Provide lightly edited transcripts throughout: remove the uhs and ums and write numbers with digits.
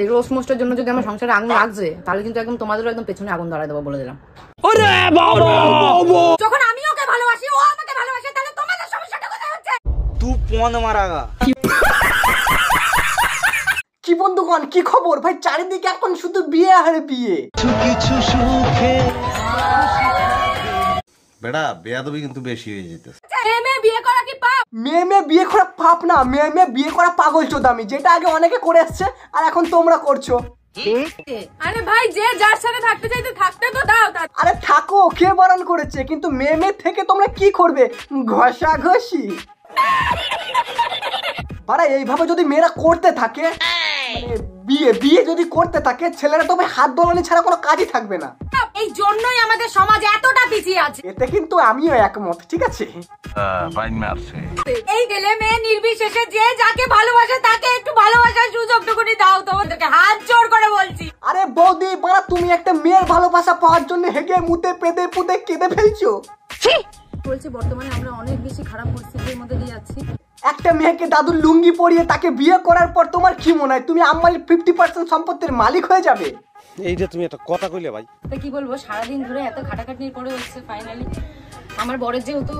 এই রোস্ট মোস্টের জন্য যদি আমার সংসারে আগুন লাগছে তাহলে কিন্তু একদম তোমাদেরও একদম পেছনে আগুন ধরায় দেবো বলে দিলাম। যখন আমি ওকে ভালোবাসি ও আমাকে ভালোবাসে তাহলে তোমাদের সমস্যাটা কোথায় হচ্ছে? তুই পন মারাগা। কি বন্ধুগণ কি খবর ভাই? চারিদিকে এখন শুধু বিয়ে আর বিয়ে। কিছু সুখে বেটা বেয়াদবি কিন্তু বেশি হয়ে যেতেছে। মেয়ে বিয়ে করা কি পাপ? মেয়ে বিয়ে করা পাপ না, মেয়ে বিয়ে করা পাগল চোদামি, যেটা আগে অনেকে করে আসছে আর এখন তোমরা করছো। আরে ভাই যে যার সাথে থাকতে চাইতে থাকতে তো দাও। আরে থাকো, কে বারণ করেছে? কিন্তু মেয়ে থেকে তোমরা কি করবে? ঘষাঘষি। বাড়া এইভাবে যদি মেয়েরা করতে থাকে, মানে বিয়ে যদি করতে থাকে, ছেলেরা তো ভাই হাত দোলানি ছাড়া কোনো কাজই থাকবে না। এই জন্যই আমাদের সমাজ এতটা পিছিয়ে আছে। এতে কিন্তু আমিও একমত, ঠিক আছে? এই ছেলে মেয়ে নির্বিশেষে যে যাকে ভালোবাসে তাকে একটু ভালোবাসার সুযোগটুকুনি দাও, তোমাদেরকে হাত জোড় করে বলছি। আরে বৌদি বাড়া, তুমি একটা মেয়ের ভালোবাসা পাওয়ার জন্য হেগে মুতে পেদে পুতে কেঁদে ফেলছো। বলছি বর্তমানে আমরা অনেক বেশি খারাপ পরিস্থিতির মধ্যে দিয়ে যাচ্ছি। একটা মেয়েকে দাদুর লুঙ্গি পরিয়ে তাকে বিয়ে করার পর তোমার কি মনে হয় তুমি আম্মালির 50% সম্পত্তির মালিক হয়ে যাবে? এইটা তুমি একটা কথা কইলে ভাই। তো কি বলবো, সারাদিন ধরে এত খাটাখাটনির পরে হচ্ছে ফাইনালি আমার বরের যেহেতু।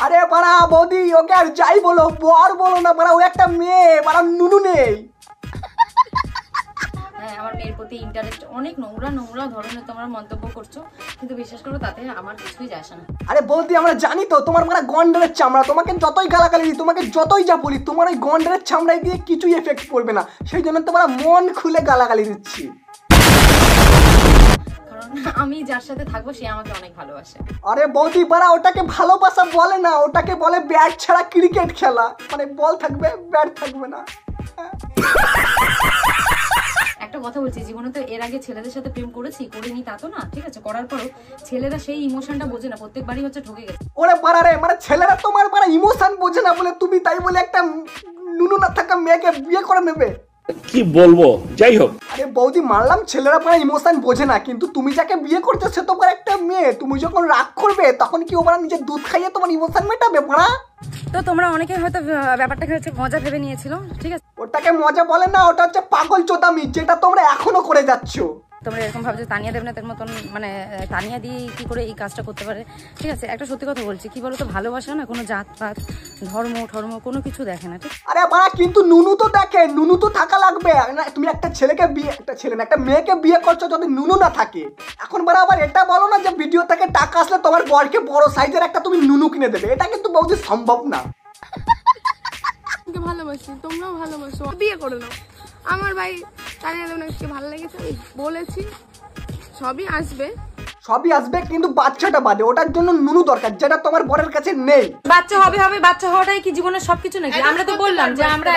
আরে বাড়া বৌদি, ওকে আর যাই বলো বর বলো না বাড়া, ও একটা মেয়ে বাড়া, নুনু নেই। হ্যাঁ, আমার মেয়ের প্রতি ইন্টারেস্ট অনেক নোংরা ধরনের তোমরা মন্তব্য করছো, কিন্তু বিশ্বাস করো তাতে আমার কিছুই যায় আসে না। আরে বৌদি আমরা জানি তো তোমার মানে গন্ডারের চামড়া, তোমাকে যতই গালাগালি দিই, তোমাকে যতই যা বলি, তোমার ওই গন্ডারের চামড়ায় দিয়ে কিছুই এফেক্ট পড়বে না। সেই জন্য তোমার মন খুলে গালাগালি দিচ্ছি। কারণ আমি যার সাথে থাকবো সে আমাকে অনেক ভালোবাসে। আরে বৌদি বাড়া, ওটাকে ভালোবাসা বলে না, ওটাকে বলে ব্যাট ছাড়া ক্রিকেট খেলা। মানে বল থাকবে ব্যাট থাকবে না। একটা কথা বলছি, জীবনে তো এর আগে ছেলেদের সাথে প্রেম করিনি তা তো না, ঠিক আছে? করার পরও ছেলেরা সেই ইমোশনটা বোঝে না, প্রত্যেকবারই হচ্ছে ঠকে গেছে। ওরে পাড়া রে, মানে ছেলেরা তোমার পাড়া ইমোশন বোঝে না বলে তুমি তাই বলে একটা নুনু না থাকা মেয়েকে বিয়ে করে নেবে? কি বলবো, যাই হোক। আরে বৌদি মানলাম ছেলেরা পাড়া ইমোশন বোঝে না, কিন্তু তুমি যাকে বিয়ে করতে সে তো পাড়া একটা মেয়ে। তুমি যখন রাগ করবে তখন কি ও পাড়া নিজের দুধ খাইয়ে তোমার ইমোশন মেটাবে পাড়া? তো তোমরা অনেকে হয়তো ব্যাপারটাকে হচ্ছে মজা ভেবে নিয়েছিল, ঠিক আছে? ওটাকে মজা বলে না, ওটা হচ্ছে পাগল চোদামি, যেটা তোমরা এখনো করে যাচ্ছ। তোমরা এরকম ভাবছো তানিয়া দেবনাথের মতন, মানে তানিয়া দিয়ে কি করে এই কাজটা করতে পারে, ঠিক আছে? একটা সত্যি কথা বলছি, কি বলতো, ভালোবাসা না কোনো জাত পাত ধর্ম কোনো কিছু দেখে না, ঠিক? আরে বাড়া, কিন্তু নুনু তো দেখে, নুনু তো থাকা লাগবে না। তুমি একটা একটা মেয়েকে বিয়ে করছো যদি নুনু না থাকে। এখন বাড়া আবার এটা বলো না যে ভিডিও থেকে টাকা আসলে তোমার বরকে বড় সাইজের একটা তুমি নুনু কিনে দেবে, এটা কিন্তু বৌদি সম্ভব না। ভালোবাসি, তোমরাও ভালোবাসো, বিয়ে করে নাও। আমার ভাই তানিয়া দেবনাথকে ভালো লেগেছে, আমি বলেছি সবই আসবে কিন্তু বাচ্চাটা বাদে, ওটার জন্য নুনু দরকার, যেটা তোমার বরের কাছে নেই। বাচ্চা হবে বাচ্চা হওয়াটাই কি জীবনের সবকিছু নাকি? আমরা তো বললাম যে আমরা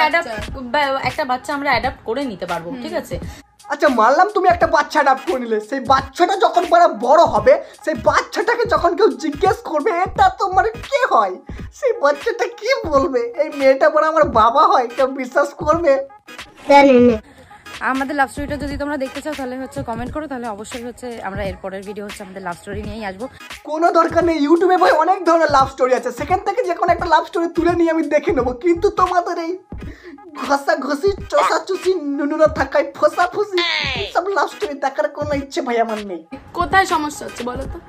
একটা বাচ্চা আমরা অ্যাডাপ্ট করে নিতে পারবো, ঠিক আছে? আচ্ছা মানলাম তুমি একটা বাচ্চা অ্যাডাপ্ট করে নিলে, সেই বাচ্চাটা যখন বড় হবে, সেই বাচ্চাটাকে যখন কেউ জিজ্ঞেস করবে এটা তোমার কে হয়, সেই বাচ্চাটা কি বলবে? এই মেয়েটা বড় আমার বাবা হয়, কেউ বিশ্বাস করবে? আমাদের লাভ স্টোরিটা যদি তোমরা দেখতে চাও তাহলে হচ্ছে কমেন্ট করো, তাহলে অবশ্যই হচ্ছে আমরা এর পরের ভিডিও হচ্ছে আমাদের লাভ স্টোরি নিয়েই আসবো। কোনো দরকার নেই, ইউটিউবে ভাই অনেক ধরনের লাভ স্টোরি আছে, সেখান থেকে যে কোনো একটা লাভ স্টোরি তুলে নিয়ে আমি দেখে নেবো। কিন্তু তোমাদের এই ঘষাঘষি চষাচুষি নুনুরা থাকায় ফসাফসি সব লাভ স্টোরি দেখার কোনো ইচ্ছে ভাই আমার নেই। কোথায় সমস্যা হচ্ছে বলো তো?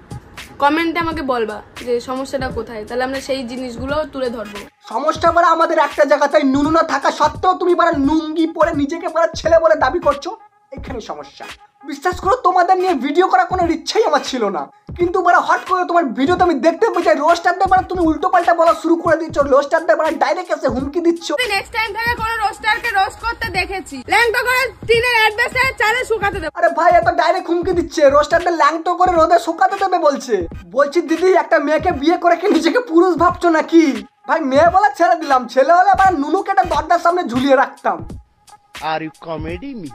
কমেন্টে আমাকে বলবা যে সমস্যাটা কোথায়, তাহলে আমরা সেই জিনিসগুলো তুলে ধরবো। সমস্যা বারা আমাদের একটা জায়গাতে নুনু না থাকা সত্ত্বেও তুমি বারা লুঙ্গি পরে নিজেকে বারা ছেলে বলে দাবি করছো, এখানে সমস্যা। বিশ্বাস করো তোমাদের নিয়ে ভিডিও করার কোনো ইচ্ছাই আমার ছিল না, কিন্তু বারা হট করে তোমার ভিডিওতে আমি দেখতে পেয়ে যাই রোস্টারদের বারা তুমি উল্টো পাল্টা বলা শুরু করে দিচ্ছ, রোস্টারদের বারা ডাইরেক্ট এসে হুমকি দিচ্ছ। নেক্সট টাইম থেকে কোনো রোস্টারকে রোস্ট করতে দেখেছি ল্যাংটো করে টিনের অ্যাডভেসে চালে শুকাতে দেবে। আরে ভাই এত ডাইরেক্ট হুমকি দিচ্ছে, রোস্টারদের ল্যাংটো করে রোদে শুকাতে দেবে বলছে। বলছি দিদি একটা মেয়েকে বিয়ে করে কি নিজেকে পুরুষ ভাবছো নাকি? ভাই মেয়ে বলা ছেড়ে দিলাম, ছেলে হলে আবার নুনুকে একটা দরজার সামনে ঝুলিয়ে রাখতাম। Are you comedy me?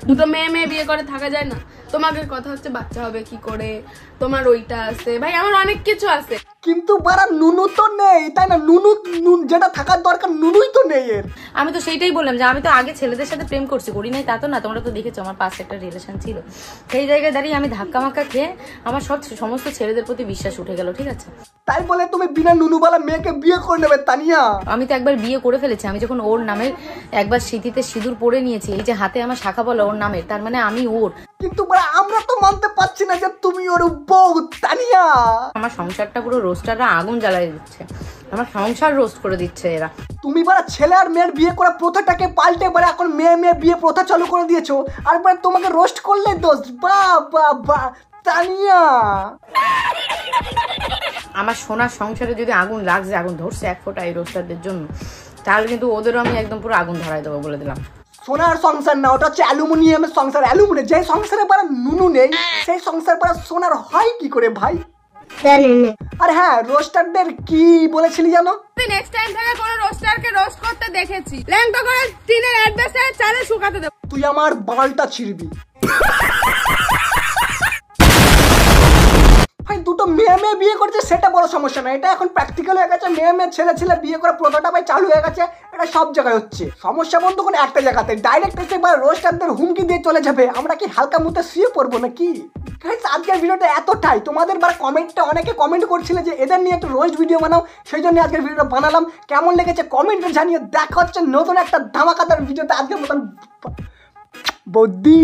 দুটো মেয়ে বিয়ে করে থাকা যায় না? তোমাকে কথা হচ্ছে বাচ্চা হবে কি করে, তোমার ওইটা আছে, ভাই আমার অনেক কিছু আছে। কিন্তু বারা নুনু তো নেই, তাই না? নুনু যেটা থাকার দরকার নুনুই তো নেই এর। আমি তো সেইটাই বললাম যে আমি তো আগে ছেলেদের সাথে প্রেম করছি, করি নাই তা তো না। তোমরা তো দেখেছো আমার পাশে একটা রিলেশন ছিল, সেই জায়গায় দাঁড়িয়ে আমি ধাক্কা মাক্কা খেয়ে আমার সমস্ত ছেলেদের প্রতি বিশ্বাস উঠে গেল, ঠিক আছে? তাই বলে তুমি বিনা নুনুবালা মেয়েকে বিয়ে করে নেবে তানিয়া? আমি তো একবার বিয়ে করে ফেলেছি। আমি যখন ওর নামের একবার স্মৃতিতে সিঁদুর পরে নিয়েছি, এই যে হাতে আমার শাখা বলা ওর নামের, তার মানে আমি ওর। কিন্তু বারা আমরা তো মানতে পারছি না যে তুমি ওর বউ তানিয়া। আমার সংসারটা পুরো রোস্টাররা আগুন জ্বালাই দিচ্ছে, আমার সংসার রোস্ট করে দিচ্ছে এরা। তুমি বারা ছেলে আর মেয়ের বিয়ে করা প্রথাটাকে পাল্টে বারা এখন মেয়ে বিয়ে প্রথা চালু করে দিয়েছো, আর বারা তোমাকে রোস্ট করলে দোষ। বা তানিয়া, আমার সোনার সংসারে যদি আগুন লাগছে, আগুন ধরছে এক ফোঁটা এই রোস্টারদের জন্য, তাহলে কিন্তু ওদেরও আমি একদম পুরো আগুন ধরাই দেবো বলে দিলাম। সোনার সংসার না, ওটা হচ্ছে অ্যালুমিনিয়ামের সংসার। অ্যালুমিনিয়াম যে সংসারে পারা নুনু নেই, সেই সংসার পারা সোনার হয় কি করে ভাই? আর হ্যাঁ, রোস্টারদের কি বলেছিলি জানো? নেক্সট টাইম থেকে কোনো রোস্টারকে রোস্ট করতে দেখেছি, ল্যাংটা করে টিনের অ্যাডভেস্টার চালে শুকাতে দেব। তুই আমার বালটা ছিড়বি ভাই। দুটো মেয়ে বিয়ে করছে সেটা বড় সমস্যা না, এটা এখন প্র্যাকটিক্যাল হয়ে গেছে। মেয়ে ছেলে বিয়ে করা প্রথাটা ভাই চালু হয়ে গেছে, এটা সব জায়গায় হচ্ছে। সমস্যা বন্ধু কোন একটা জায়গাতে, ডাইরেক্ট এসে বা রোস্টারদের হুমকি দিয়ে চলে যাবে। আমরা কি হালকা মুতে শুয়ে পড়বো নাকি? আজকের ভিডিওটা এতটাই। তোমাদের বার কমেন্টে অনেকে কমেন্ট করছিলে যে এদের নিয়ে একটা রোস্ট ভিডিও বানাও, সেই জন্য আজকের ভিডিওটা বানালাম। কেমন লেগেছে কমেন্টে জানিয়ে। দেখা হচ্ছে নতুন একটা ধামাকাদার ভিডিওতে। আজকের মতন বৌদি।